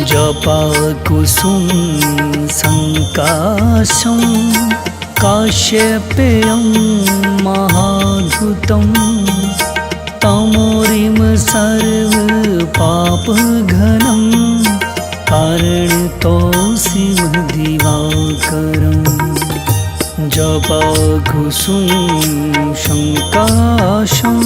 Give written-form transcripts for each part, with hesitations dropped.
जपाकुसुम संकाशं काश्यपेयं महाधुतं तमोरिम सर्वपापघनं कारणतोऽसिं दिवाकरं जपाकुसुम संकाशं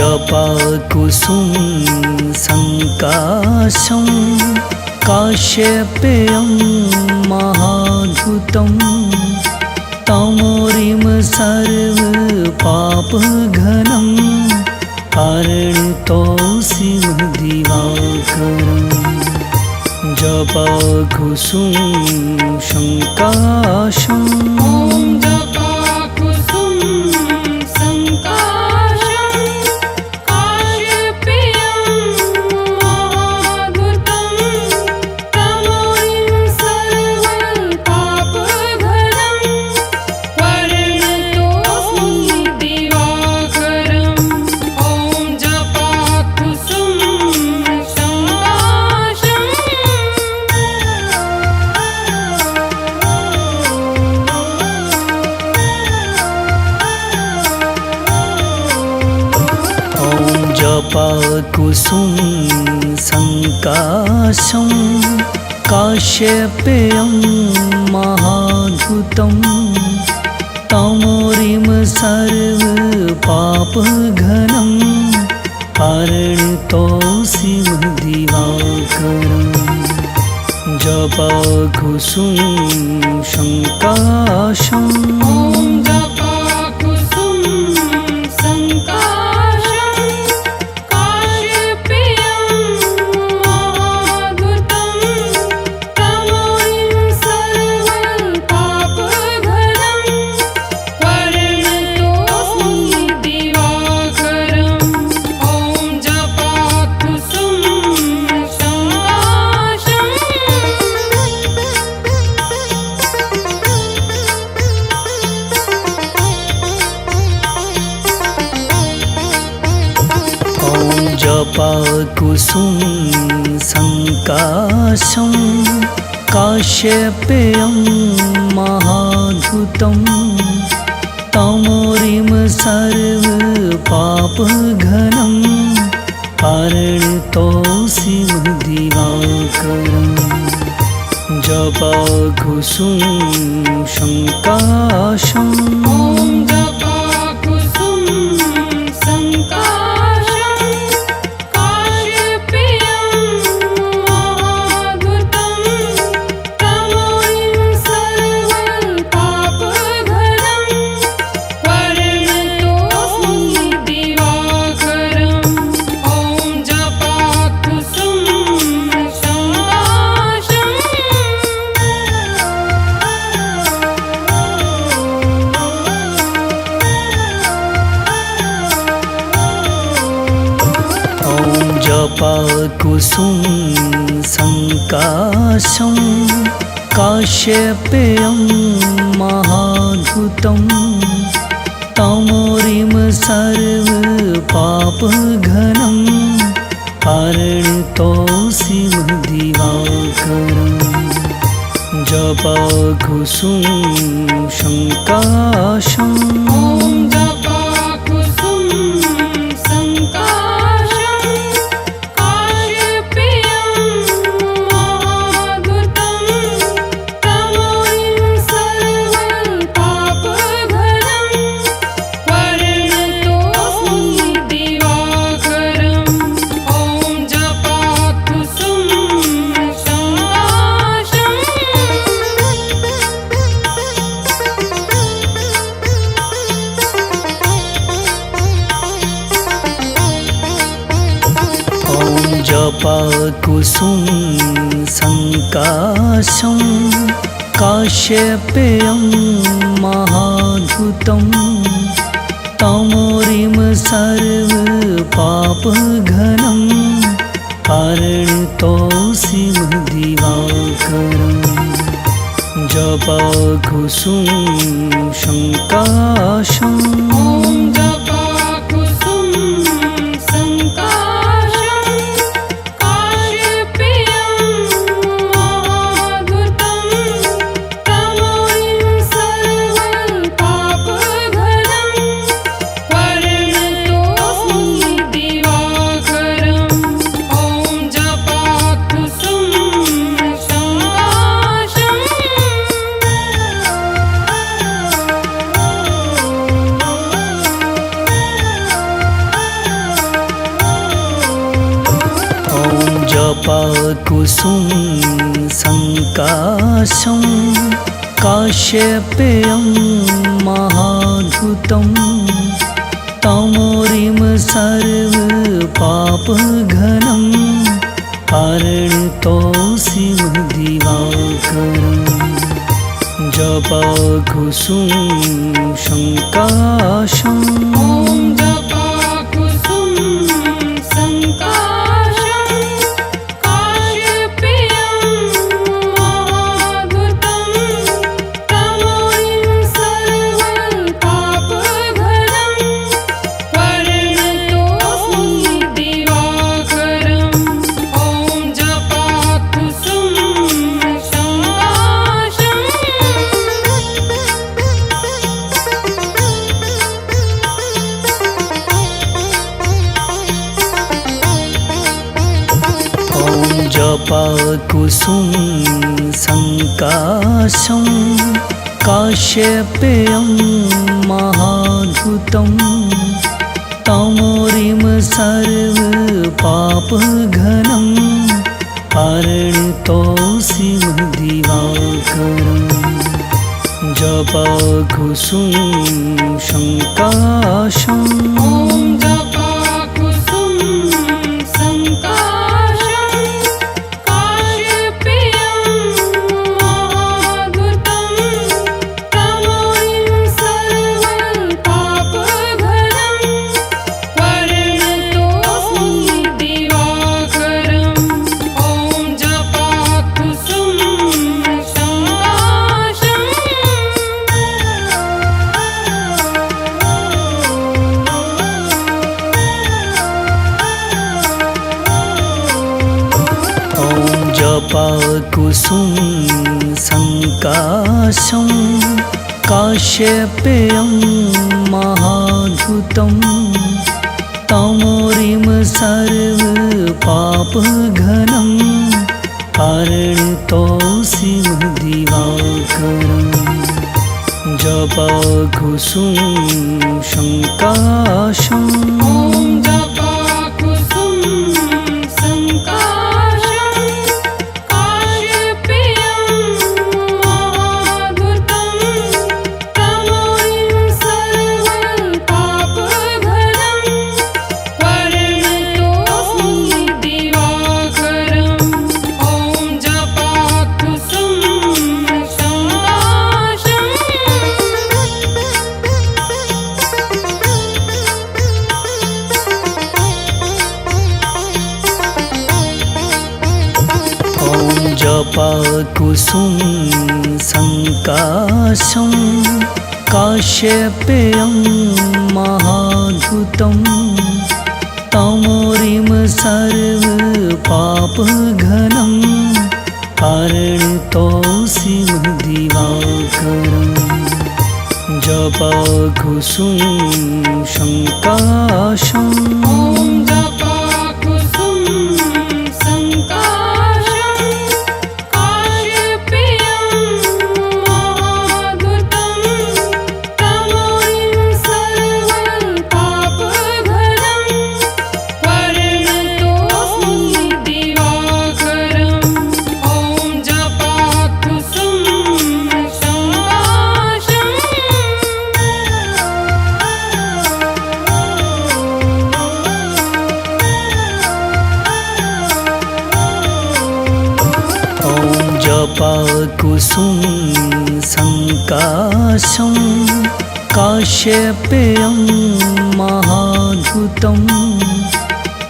जपाकुसुम संकाशं काश्यपेयं महाधुतं तमोरिम सर्वपापघनं कारणतोऽसिं दिवाकरं जपाकुसुम संकाशं जपाकुसुम संकाशं काश्यपेयं महाधुतं तमोरिम सर्वपापघनं कारणतोऽसिं दिवाकरं जपाकुसुम संकाशं जपाकुसुम संकाशं काश्यपेयं महाधुतं तमोरिम सर्वपापघनं कारणतोऽसिं दिवाकरं जपाकुसुम संकाशं जपाकुसुम संकाशं काश्यपेयं महाधुतं तमोरिम सर्वपापघनं कारणतोऽसिं दिवाकरं जपाकुसुम संकाशं जपाकुसुम संकाशं काश्यपेयं महाधुतं तमोरिम सर्वपापघनं पारणितोऽसिमदिवाकरम् जपाकुसुम संकाशं जपाकुसुम संकाशं काश्यपेयं महाधुतं तमोरिम सर्वपापघनं पारणितोऽसिमदिवाकरम् जपाकुसुम संकाशं जपाकुसुम संकाशं काश्यपेयं महाधुतं तमोरिम सर्वपापघनं पारणितोऽसिमदिवाकरम् जपाकुसुम संकाशं जपाकुसुम संकाशं काश्यपेयं महाधुतं तमोरिम सर्वपापघनं पारणितोऽसिमदिवाकरम् जपाकुसुम संकाशं जपाकुसुम संकाशं काश्यपेयं महाधुतं तमोरिम सर्वपापघनं पारणितोऽसिमदिवाकरम् जपाकुसुम संकाशं जपाकुसुम संकाशं काश्यपेयं महाद्भुतं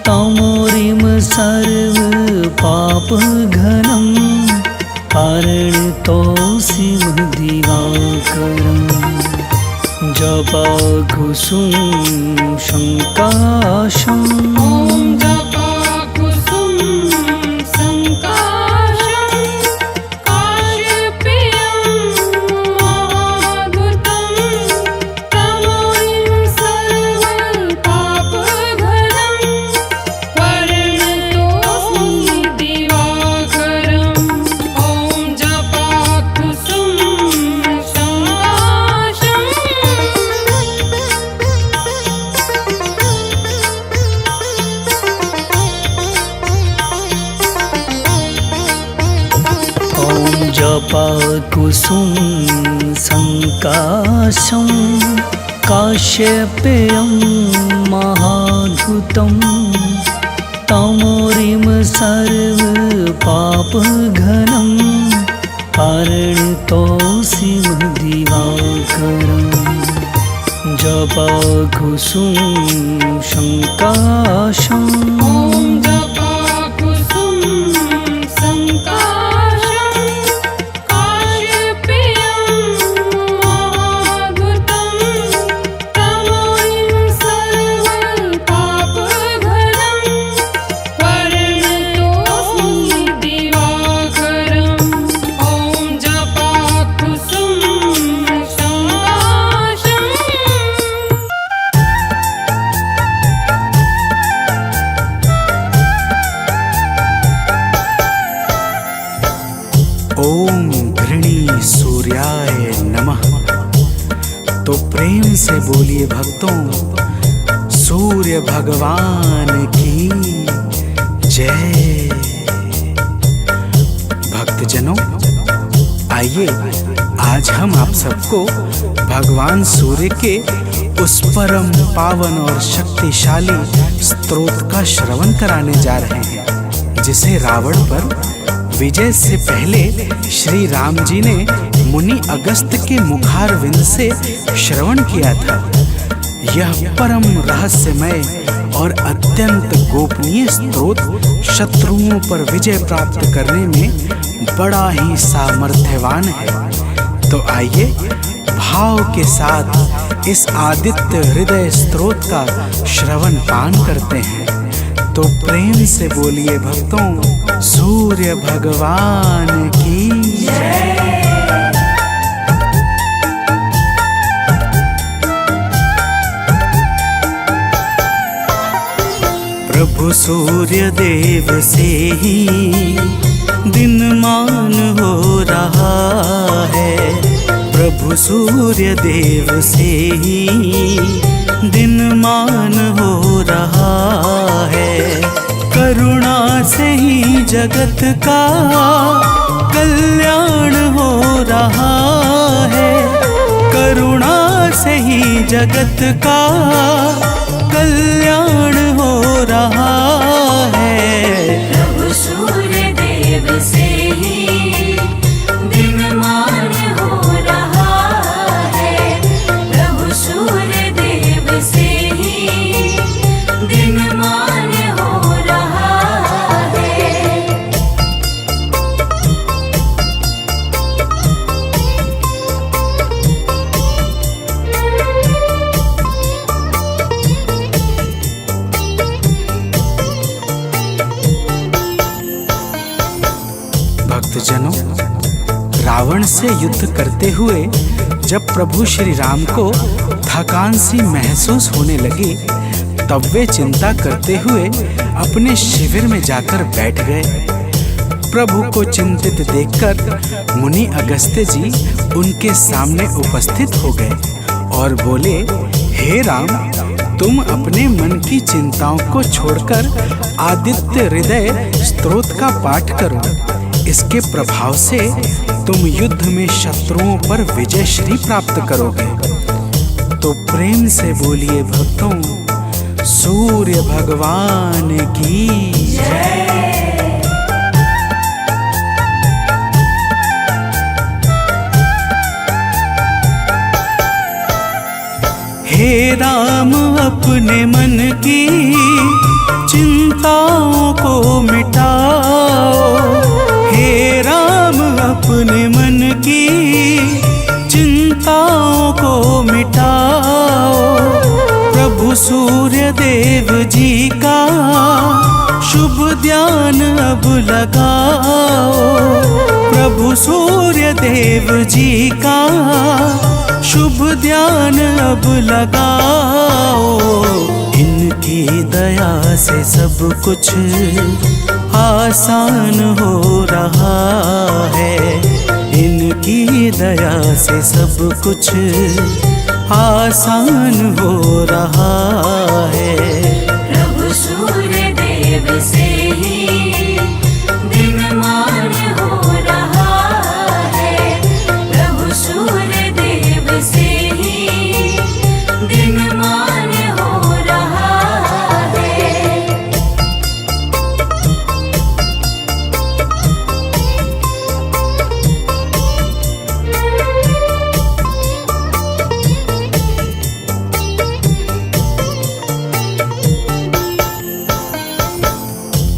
तमोरिम सर्वपापघनं कारणतोऽसि दिवाकरम् जपाकुसुम संकाशं जपाकुसुम संकाशं काश्यपेयं महाद्भुतं तमोरिम सर्वपापघनं कारणतोऽसि दिवाकरम् जपाकुसुम संकाशं ओम घृणी सूर्याय नमः। तो प्रेम से बोलिए भक्तों, सूर्य भगवान की जय। भक्तजनों, आइए आज हम आप सबको भगवान सूर्य के उस परम पावन और शक्तिशाली स्तोत्र का श्रवण कराने जा रहे हैं, जिसे रावण पर विजय से पहले श्री राम जी ने मुनि अगस्त के मुखारविंद से श्रवण किया था। यह परम रहस्यमय और अत्यंत गोपनीय स्तोत्र शत्रुओं पर विजय प्राप्त करने में बड़ा ही सामर्थ्यवान है। तो आइए भाव के साथ इस आदित्य हृदय स्तोत्र का श्रवण पान करते हैं। तो प्रेम से बोलिए भक्तों, सूर्य भगवान की जय। प्रभु सूर्य देव से ही दिनमान हो रहा है, प्रभु सूर्य देव से ही दिनमान हो रहा है। करुणा से ही जगत का कल्याण हो रहा है, करुणा से ही जगत का कल्याण हो रहा है। प्रभु सूर्य देव से ही दिनमान हो रहा है, प्रभु सूर्य देव से ही दिनमान हो रहा है। भक्तजनों, रावण से युद्ध करते हुए जब प्रभु श्री राम को थकान सी महसूस होने लगी, तब वे चिंता करते हुए अपने शिविर में जाकर बैठ गए। प्रभु को चिंतित देखकर मुनि अगस्त्य जी उनके सामने उपस्थित हो गए और बोले, हे राम, तुम अपने मन की चिंताओं को छोड़कर आदित्य हृदय स्तोत्र का पाठ करो। इसके प्रभाव से तुम युद्ध में शत्रुओं पर विजय श्री प्राप्त करोगे। तो प्रेम से बोलिए भक्तों, सूर्य भगवान की जय। अपने मन की चिंताओं को मिटाओ। हे राम अपने मन की चिंताओं को मिटाओ। प्रभु सूर्य देव जी का शुभ ध्यान अब लगाओ। प्रभु सूर्य देव जी का शुभ ध्यान अब लगाओ। इनकी दया से सब कुछ आसान हो रहा है। इनकी दया से सब कुछ आसान हो रहा है। प्रभु सूर्य देव से ही दिनमान हो रहा है। प्रभु सूर्य देव से ही दिनमान हो रहा है।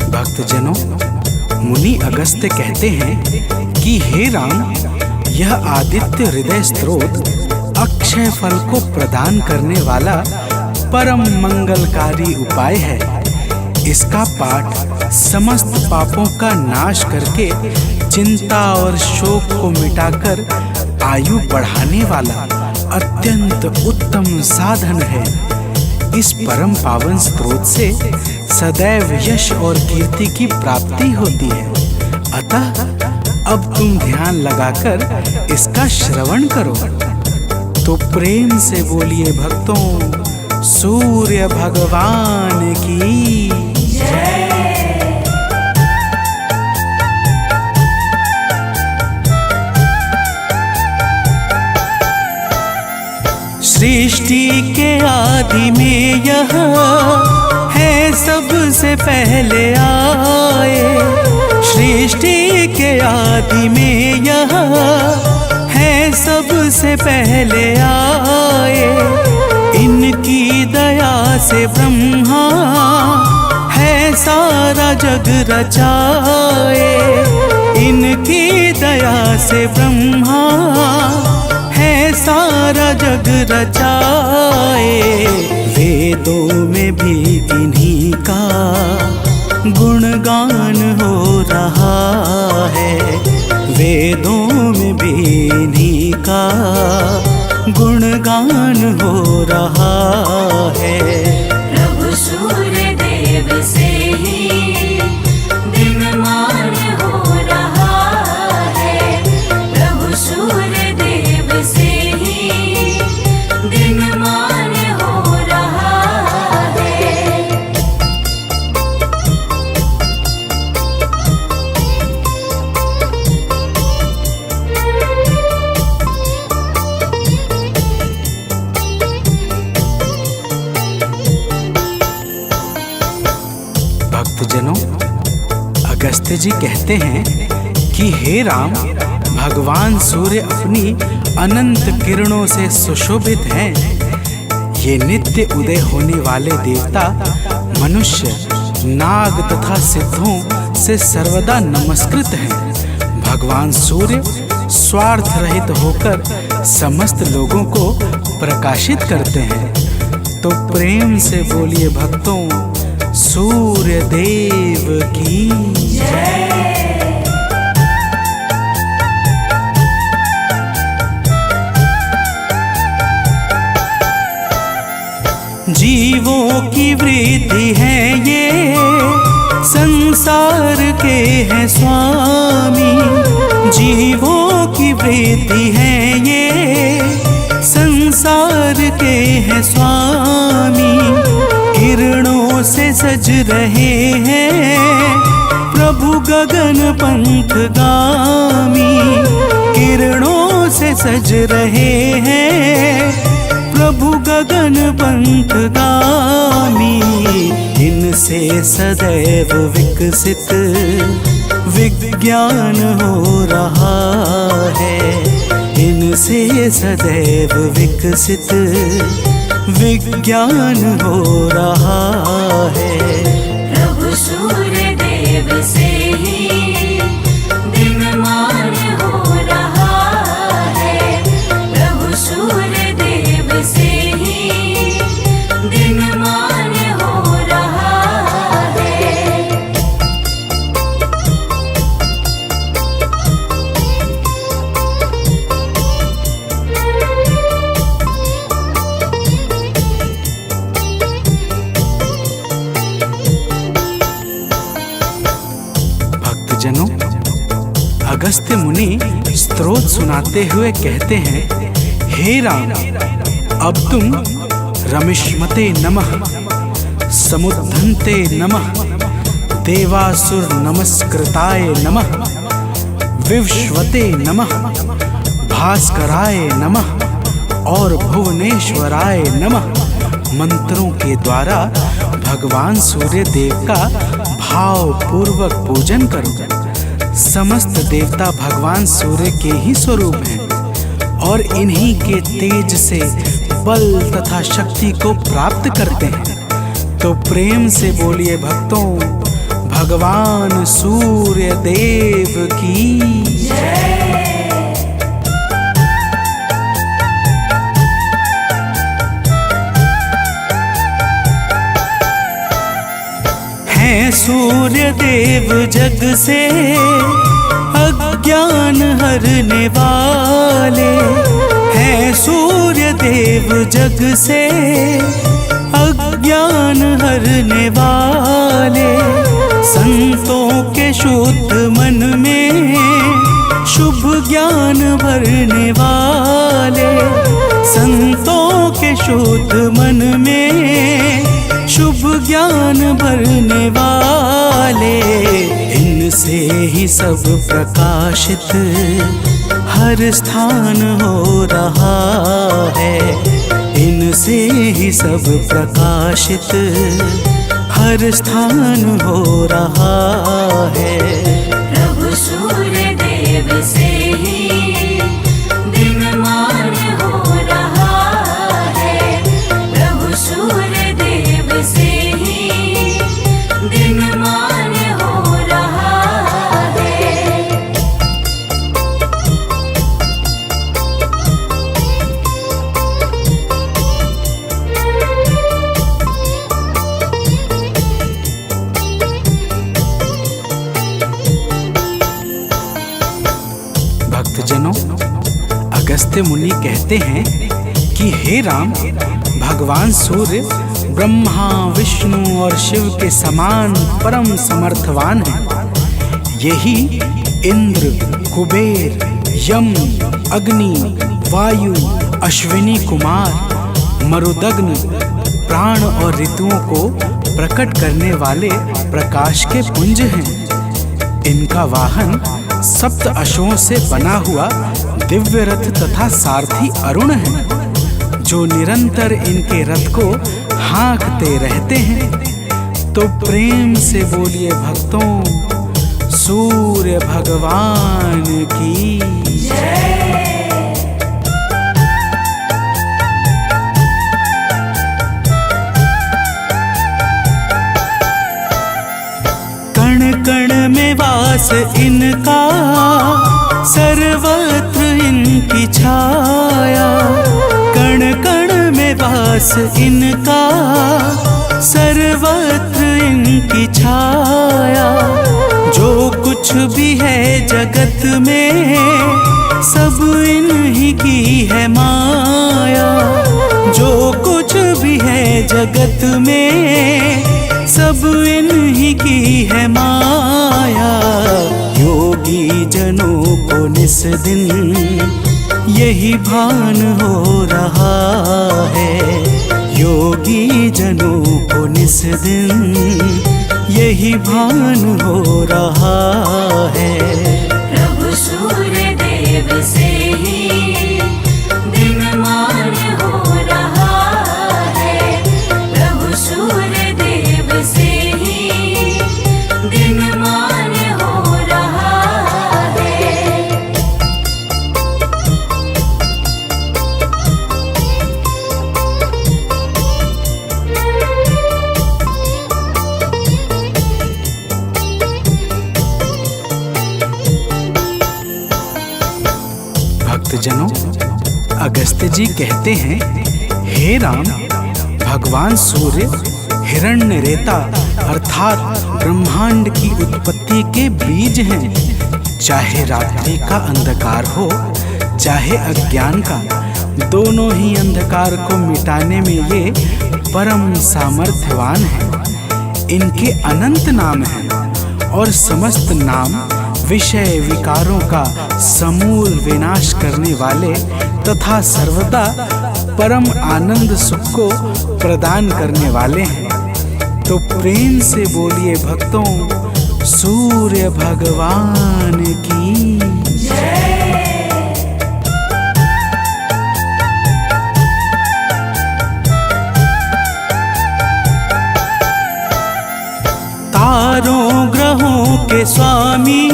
भक्तजनों, मुनि अगस्त्य कहते हैं कि हे राम, यह आदित्य हृदय स्तोत्र अक्षय फल को प्रदान करने वाला परम मंगलकारी उपाय है। इसका पाठ समस्त पापों का नाश करके चिंता और शोक को मिटाकर आयु बढ़ाने वाला अत्यंत उत्तम साधन है। इस परम पावन स्रोत से सदैव यश और कीर्ति की प्राप्ति होती है। अतः अब तुम ध्यान लगाकर इसका श्रवण करो। तो प्रेम से बोलिए भक्तों, सूर्य भगवान की जय। सृष्टि के आदि में यह है सबसे पहले आए। सृष्टि के आदि में यह है सबसे पहले आए। इनकी दया से ब्रह्मा है सारा जग रचाए। इनकी दया से ब्रह्मा है सारा जग रचाए। वेदों में भी इन्हीं का गुणगान हो रहा है। वेदों में भी इन्हीं का गुणगान हो रहा है। प्रभु सूर्य देव से ही दिनमान हो रहा है। प्रभु सूर्य देव से ही दिनमान हो रहा है। भक्तजनों, अगस्त्य जी कहते हैं कि हे राम, भगवान सूर्य अपनी अनंत किरणों से सुशोभित हैं। ये नित्य उदय होने वाले देवता मनुष्य, नाग तथा सिद्धों से सर्वदा नमस्कृत हैं। भगवान सूर्य स्वार्थ रहित होकर समस्त लोगों को प्रकाशित करते हैं। तो प्रेम से बोलिए भक्तों, सूर्य देव की जय। जीवों की वृद्धि है ये, संसार के हैं स्वामी। जीवों की वृद्धि है ये, संसार के हैं स्वामी। किरणों से सज रहे हैं प्रभु गगन पंथ गामी। किरणों से सज रहे हैं प्रभु गगन पंथ गामी। इनसे सदैव विकसित विज्ञान हो रहा है। इनसे सदैव विकसित विज्ञान हो रहा है। प्रभु सूर्य देव से ही दिनमान हो रहा है। प्रभु सूर्य देव से ही दिनमान हो रहा है। भक्तजनों, अगस्त्य मुनि स्तोत्र सुनाते हुए कहते हैं, हे राम, अब तुम रमिष्मते नमः, समुद्धन्ते नमः, देवासुर नमस्कृताय नमः, विवस्वते नमः, भास्कराय नमः और भुवनेश्वराय नमः मंत्रों के द्वारा भगवान सूर्य देव का भाव पूर्वक पूजन करो। समस्त देवता भगवान सूर्य के ही स्वरूप हैं और इन्हीं के तेज से बल तथा शक्ति को प्राप्त करते हैं। तो प्रेम से बोलिए भक्तों, भगवान सूर्य देव की जय। हैं सूर्य देव जग से अज्ञान हरने वाले, हैं सूर्य देव जग से अज्ञान हरने वाले। संतों के शुद्ध मन में शुभ ज्ञान भरने वाले, संतों के शुद्ध मन में शुभ ज्ञान भरने वाले। इनसे ही सब प्रकाशित हर स्थान हो रहा है, इनसे ही सब प्रकाशित हर स्थान हो रहा है। प्रभु सूर्य देव से ही दिनमान हो रहा है। प्रभु सूर्य देव से ही दिनमान हो रहा है। भक्तजनों, अगस्त्य मुनि कहते हैं कि हे राम, भगवान सूर्य ब्रह्मा विष्णु और शिव के समान परम समर्थवान हैं। यही इंद्र, कुबेर, यम, अग्नि, वायु, अश्विनी कुमार, मरुदग्न, प्राण और ऋतुओं को प्रकट करने वाले प्रकाश के पुंज हैं। इनका वाहन सप्त अश्वों से बना हुआ दिव्य रथ तथा सारथी अरुण है, जो निरंतर इनके रथ को हाँकते रहते हैं। तो प्रेम से बोलिए भक्तों, सूर्य भगवान की जय। कण कण में वास इनका, सर्वत्र इनकी छाया। कण कण में वास इनका, सर्वत्र इनकी छाया। जो कुछ भी है जगत में, सब इन्हीं की है माया। जो कुछ भी है जगत में, सब इन्हीं की है माया। योगी जनों को निस दिन यही भान हो रहा है। योगी जनों को निस दिन यही भान हो रहा है। प्रभु सूर्य देव से ही दिनमान हो रहा है। प्रभु सूर्य देव से ही दिनमान हो रहा है। भक्तजनों, अगस्त्य जी कहते हैं, हे राम, भगवान सूर्य हिरण्यरेता अर्थात ब्रह्मांड की उत्पत्ति के बीज हैं। चाहे रात्रि का अंधकार हो, चाहे अज्ञान का, दोनों ही अंधकार को मिटाने में ये परम सामर्थ्यवान हैं। इनके अनंत नाम हैं और समस्त नाम विषय विकारों का समूल विनाश करने वाले तथा सर्वदा परम आनंद सुख को प्रदान करने वाले हैं। तो प्रेम से बोलिए भक्तों, सूर्य भगवान की जय। तारों ग्रहों के स्वामी,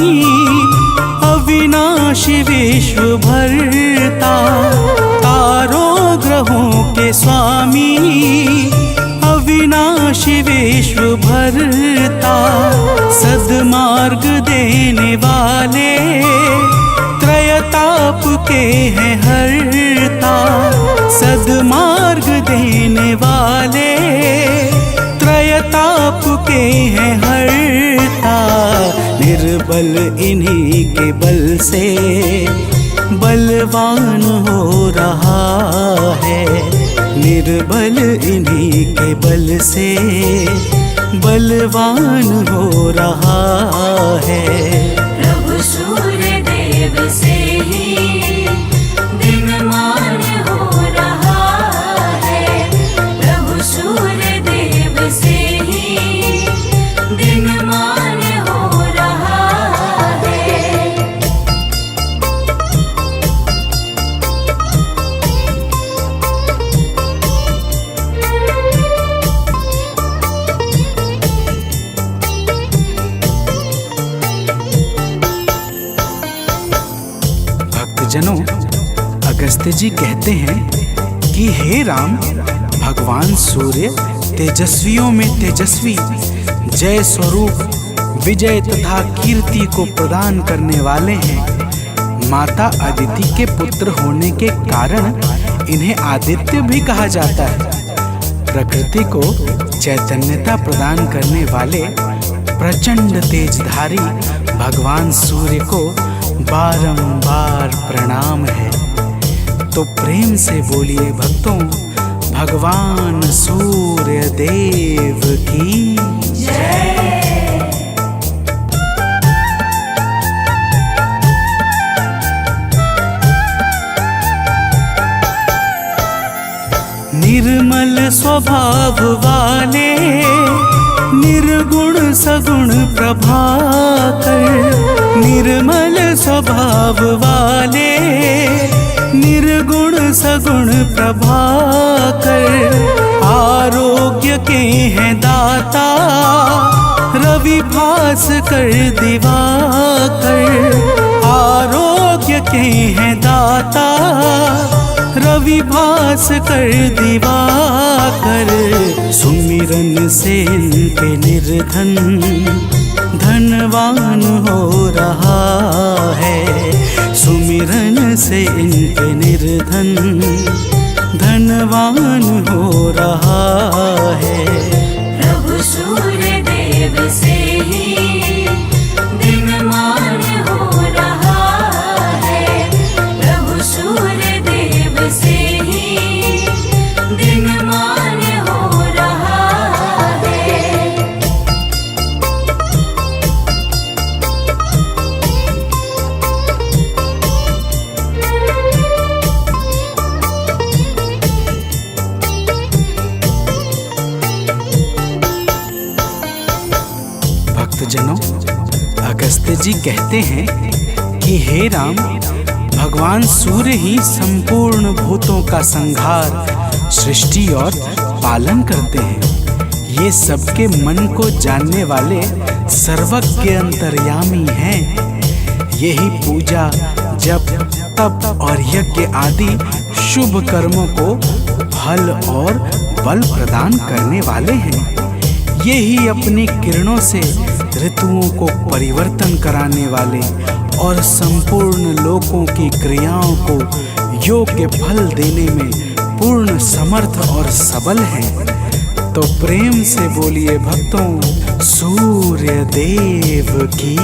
अविनाशी विश्व भरता। तारों ग्रहों के स्वामी, अविनाशी विश्व भरता। सद्मार्ग देने वाले, त्रयताप के हैं हरता। सद्मार्ग देने वाले, त्रयताप के हैं हरता। निर्बल इन्हीं के बल से बलवान हो रहा है। निर्बल इन्हीं के बल से बलवान हो रहा है। प्रभु सूर्य देव से ही दिनमान हो रहा है। प्रभु सूर्य देव से ही दिनमान हो रहा है। भक्तजनों, अगस्त्य जी कहते हैं कि हे राम, भगवान सूर्य तेजस्वियों में तेजस्वी, जय स्वरूप विजय तथा कीर्ति को प्रदान करने वाले हैं। माता अदिति के पुत्र होने के कारण इन्हें आदित्य भी कहा जाता है। प्रकृति को चैतन्यता प्रदान करने वाले प्रचंड तेजधारी भगवान सूर्य को बारंबार प्रणाम है। तो प्रेम से बोलिए भक्तों, भगवान सूर्य देव की जय। निर्मल स्वभाव वाले, निर्गुण सगुण प्रभाकर। निर्मल स्वभाव वाले, निर्गुण सगुण प्रभाकर। आरोग्य के हैं दाता, रवि भास्कर दिवाकर। आरोग्य के हैं दाता, रवि भास्कर दिवाकर। सुमिरन से इनके निर्धन धनवान हो रहा है। सुमिरन से इनके निर्धन धनवान हो रहा है। प्रभु सूर्य देव से ही दिनमान हो रहा है। प्रभु सूर्य देव से ही दिनमान हो रहा है। भक्तजनों, अगस्त्य जी कहते हैं कि हे राम, भगवान सूर्य ही संपूर्ण भूतों का संहार, सृष्टि और पालन करते हैं। ये सबके मन को जानने वाले सर्वज्ञ अंतर्यामी हैं। यही पूजा, जप, तप और यज्ञ आदि शुभ कर्मों को फल और बल प्रदान करने वाले हैं। यही अपनी किरणों से ऋतुओं को परिवर्तन कराने वाले और संपूर्ण लोकों की क्रियाओं को योग्य फल देने में पूर्ण समर्थ और सबल हैं। तो प्रेम से बोलिए भक्तों, सूर्य देव की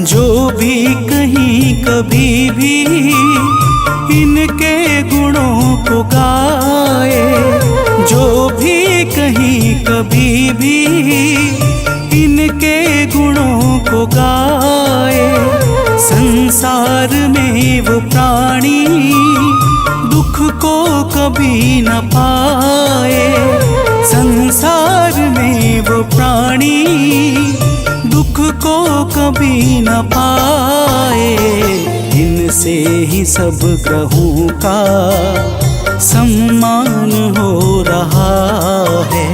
जो भी कहीं कभी भी इनके गुणों को गाए, जो भी कहीं कभी भी इनके गुणों को गाए, संसार में वो प्राणी दुख को कभी न पाए, संसार में वो प्राणी दुख को कभी न पाए। इनसे ही सब ग्रहों का सम्मान हो रहा है,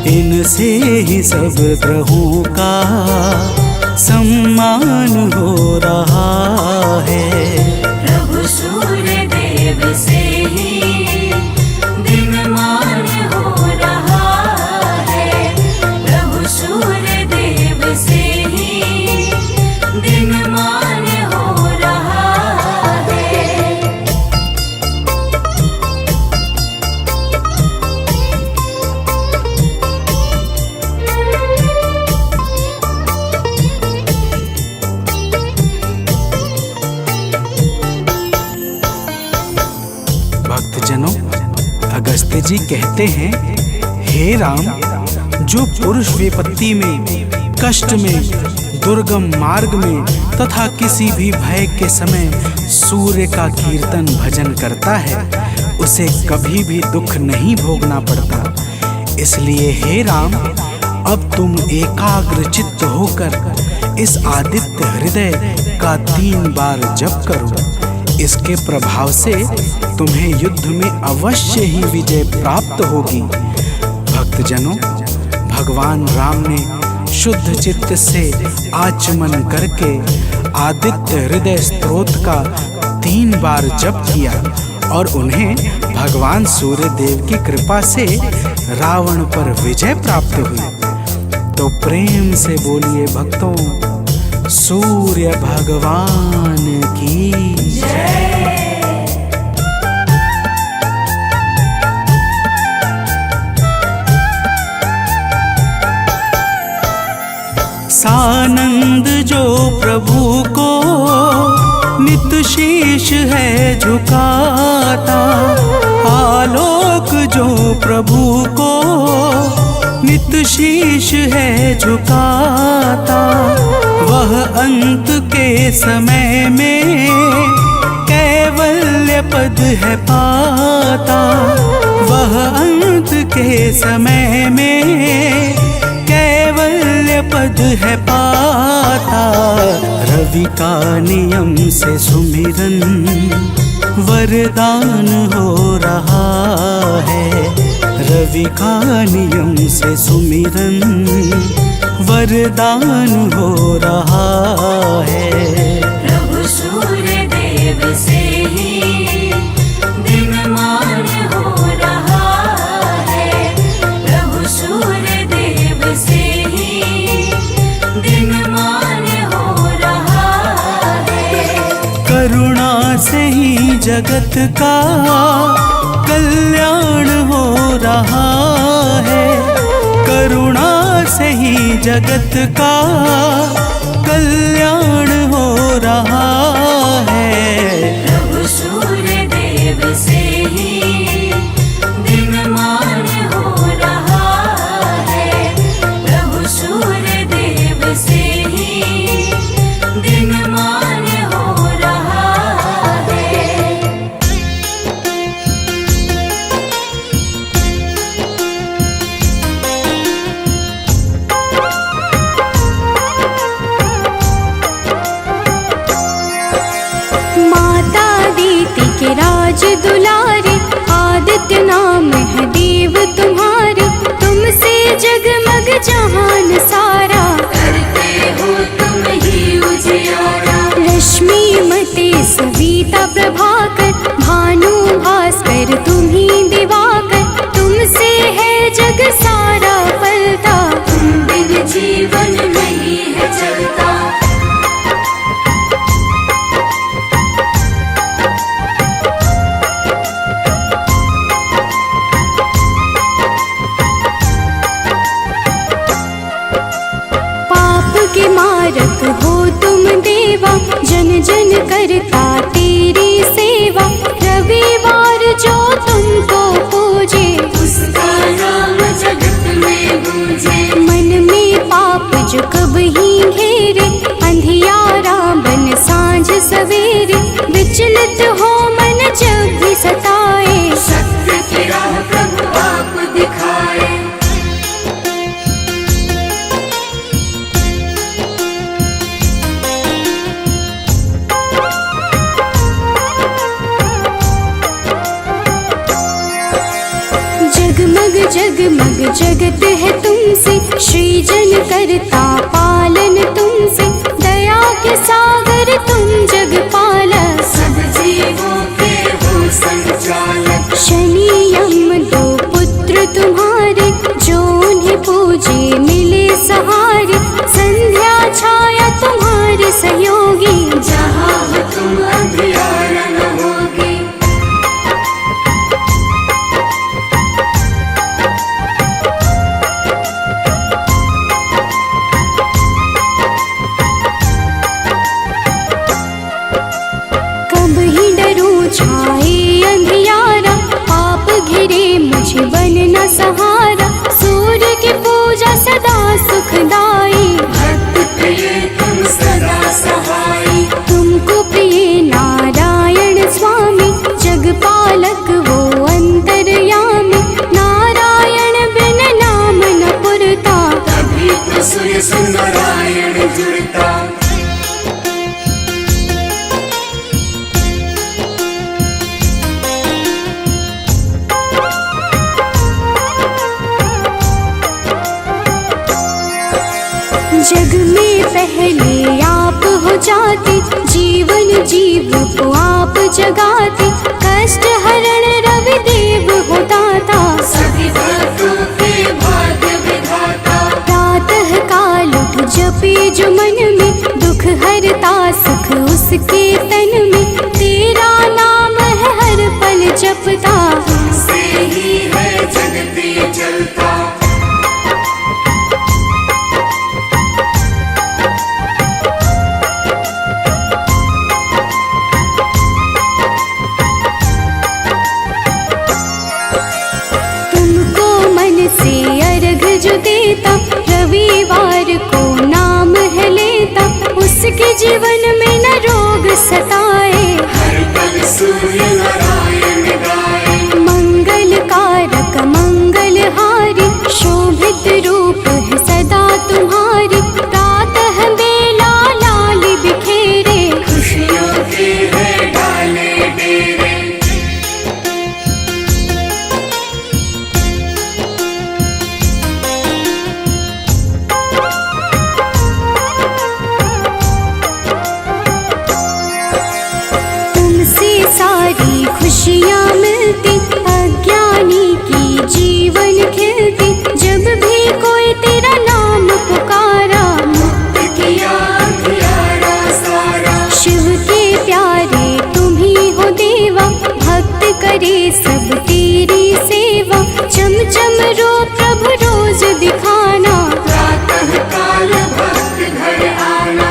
इनसे ही सब ग्रहों का सम्मान हो रहा है। प्रभु सूर्य देव से ही दिनमान हो रहा है, प्रभु सूर्य देव से ही दिनमान हो रहा है। भक्तजनों, अगस्त्य जी कहते हैं, हे राम, जो पुरुष विपत्ति में, कष्ट में, दुर्गम मार्ग में तथा किसी भी भय के समय सूर्य का कीर्तन भजन करता है, उसे कभी भी दुख नहीं भोगना पड़ता। इसलिए हे राम, अब तुम एकाग्र चित्त होकर इस आदित्य हृदय का 3 बार जप करो। इसके प्रभाव से तुम्हें युद्ध में अवश्य ही विजय प्राप्त होगी। भक्तजनों, भगवान राम ने शुद्ध चित्त से आचमन करके आदित्य हृदय स्तोत्र का 3 बार जप किया और उन्हें भगवान सूर्य देव की कृपा से रावण पर विजय प्राप्त हुई। तो प्रेम से बोलिए भक्तों, सूर्य भगवान की जय। सानंद जो प्रभु को नित शीश है झुकाता, आलोक जो प्रभु को नित शीश है झुकाता, वह अंत के समय में कैवल्य पद है पाता, वह अंत के समय में कैवल्य पद है पाता। रवि का नियम से सुमिरन वरदान हो रहा है, रवि का नियम से सुमिरन वरदान हो रहा है। प्रभु सूर्य देव से ही दिनमान हो रहा है, प्रभु सूर्य देव से ही दिनमान हो रहा है। करुणा से ही जगत का कल्याण हो रहा है, करुणा से ही जगत का कल्याण हो रहा है। प्रभु सूर्य देव से ही दिनमान हो रहा है, प्रभु सूर्य देव से ही दिनमान हो रहा है। माता दीति के राज दुलारे, आदित्य नाम है देव तुम्हारे, तुमसे जगमग जहान सारा, करते हो तुम ही उजियारा। सीता प्रभाकर, भानु भास्कर तुम्ही दिवाकर, तुमसे है जग सारा पलता, तुम बिन जीवन नहीं है चलता। पाप के मारक हो तुम देवा, जन जन करता तेरी सेवा, रविवार जो तुमको पूजे, उसका नाम जगत में गूंजे। मन में पाप जो कब ही घेरे, अंधियारा बन सांझ सवेरे, विचलित हो मन जब भी सताए, सत्य की राह प्रभु आप दिखाए। जगमग जगमग जगत है तुमसे, सृजन करता पालन तुमसे, दया के सागर तुम जग पालक, सब जीवों के हो संचालक। शनि यम दो पुत्र तुम्हारे, जो उन्हें पूजे मिले सहारे, संध्या छाया तुम्हारे सहयोगी, जहाँ हो तुम अंधियारा न होगी। कब ही डरूं छाए अंधियारा, पाप घिरे मुझे बन न सहारा, सूर्य की पूजा सदा सुखदाई, भक्त प्रिय तुम सदा सहाई। तुमको प्रिय नारायण स्वामी, जगपालक वो अंतर्यामी, नारायण बिन नाम न पुरता, तभी तो सूर्य से नारायण जुड़ता। जग में पहले आप हो जाते, जीवन जीव को आप जगाते, कष्ट हरण रवि देव हो दाता, सभी भक्तों के भाग्य विधाता। प्रातः काल उठ जपे जो मन में, दुख हरता सुख उसके तन में, तेरा नाम है हर पल जपता, तुमसे ही है जगती चलता। तुमको मन से अर्घ जो देता, रविवार को नाम है लेता, उसके जीवन में न रोग सताए, हर पल सूर्य नारायण गाए। मंगल कारक मंगलहारी, शोभित रूप है सदा तुम्हारी, प्रातः बेला लाल बिखेरे, खुशियों के है डाले डेरे। तुमसे सारी खुशियाँ मिलती, अज्ञानी की जीवन खिलती, जब भी कोई तेरा नाम पुकारा, मुक्त किया अंधियारा सारा। शिव के प्यारे तुम ही हो देवा, भक्त करे सब तेरी सेवा, चम चम रो प्रभु रोज दिखाना, प्रातः काल भक्त घर आना।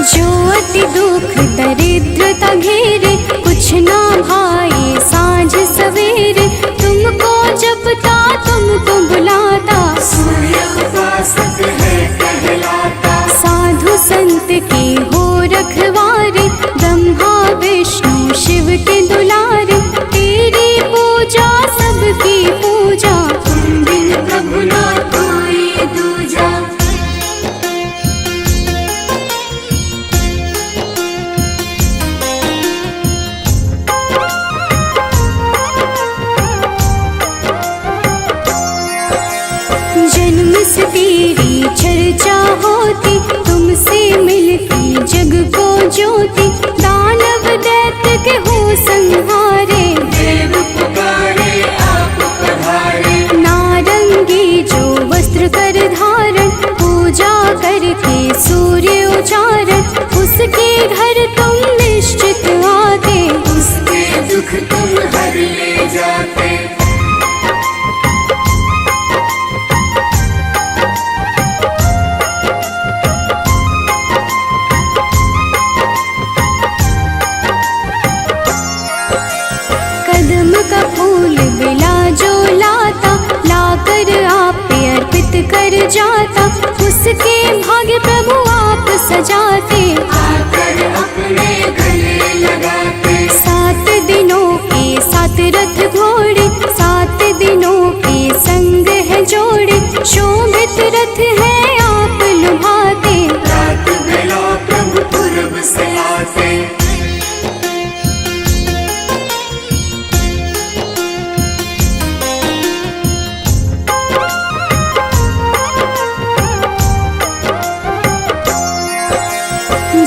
जो अति दुख दरिद्रता घेरे, कुछ ना भाए सांझ सवेरे, तुमको जपता तुमको बुलाता, सूर्य उपासक है कहलाता। साधु संत के हो रखवारे, ब्रह्मा विष्णु शिव के दुलारे, तेरी पूजा सबकी पूजा, तुम बिन प्रभु ना कोई दूजा। तेरी चर्चा होती, तुमसे मिलती जग को ज्योति। दानव दैत्य के हो संहारे, देव पुकारे आप पधारे। नारंगी जो वस्त्र कर धारण, पूजा करके सूर्य उचारण। उसके घर तुम निश्चित आते, उसके दुख तुम हर ले जाते। कदम का फूल बिला जो लाता, लाकर आप पे अर्पित कर जाता। उसके भाग्य प्रभु आप सजाते, आकर अपने गले लगाते। 7 दिनों के 7 रथ घोड़े, 7 दिनों के संग है जोड़े। शोभित रथ है आप लुभाते, रात बेला प्रभु पूरब से आते।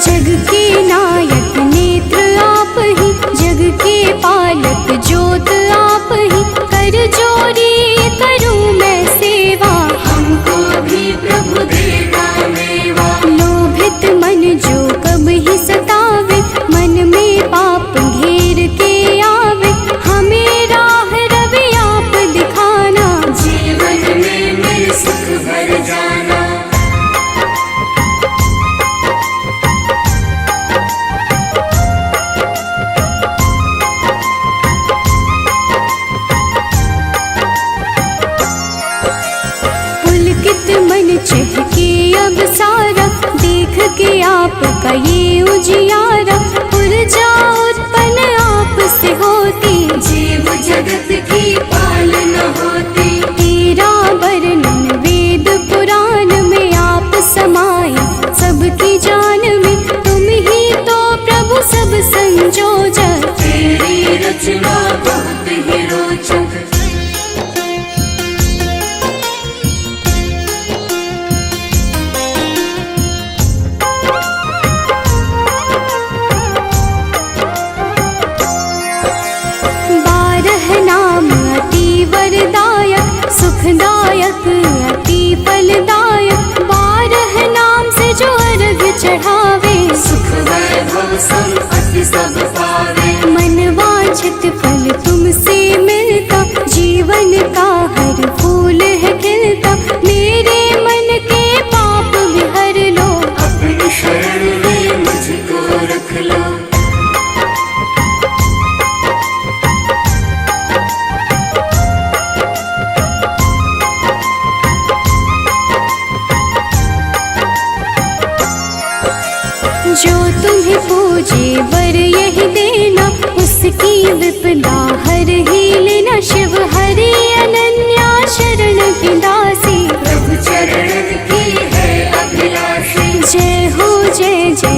जग के नायक नेत्र आप ही, जग के पालक ज्योत आप ही। कर जोरी करूं मैं सेवा, हमको भी प्रभु देगा मेवा। लोभित मन जो कब ही सतावे, मन में पाप घेर के आवे। हमें राह रवि आप दिखाना, जीवन में मेरे सुख भर जाना। पुलकित मन चहके अब सारा, देख के आपका ये उजियारा। ऊर्जा उत्पन्न आप से होती, जीव जगत की पालना होती। तेरा वर्णन वेद पुराण में आप समाये, सबकी जान में तुम ही तो प्रभु सब संजोजक। तेरी रचना बहुत ही रोचक। सुखदायक अति फलदायक, 12 नाम से जो अर्घ चढ़ावे। सुख वैभव संपत्ति सब पावे। मन वांछित फल तुमसे मिलता, जीवन का हर फूल है खिलता। मेरे मन के पाप भी हर लो, अपनी शरण में मुझको रख लो। जो तुम्हें पूजे वर यही देना, उसकी विपदा हर ही लेना। शिव हरि अनन्या शरण की दासी, प्रभु चरण की है अभिलाषी। जय हो जय जय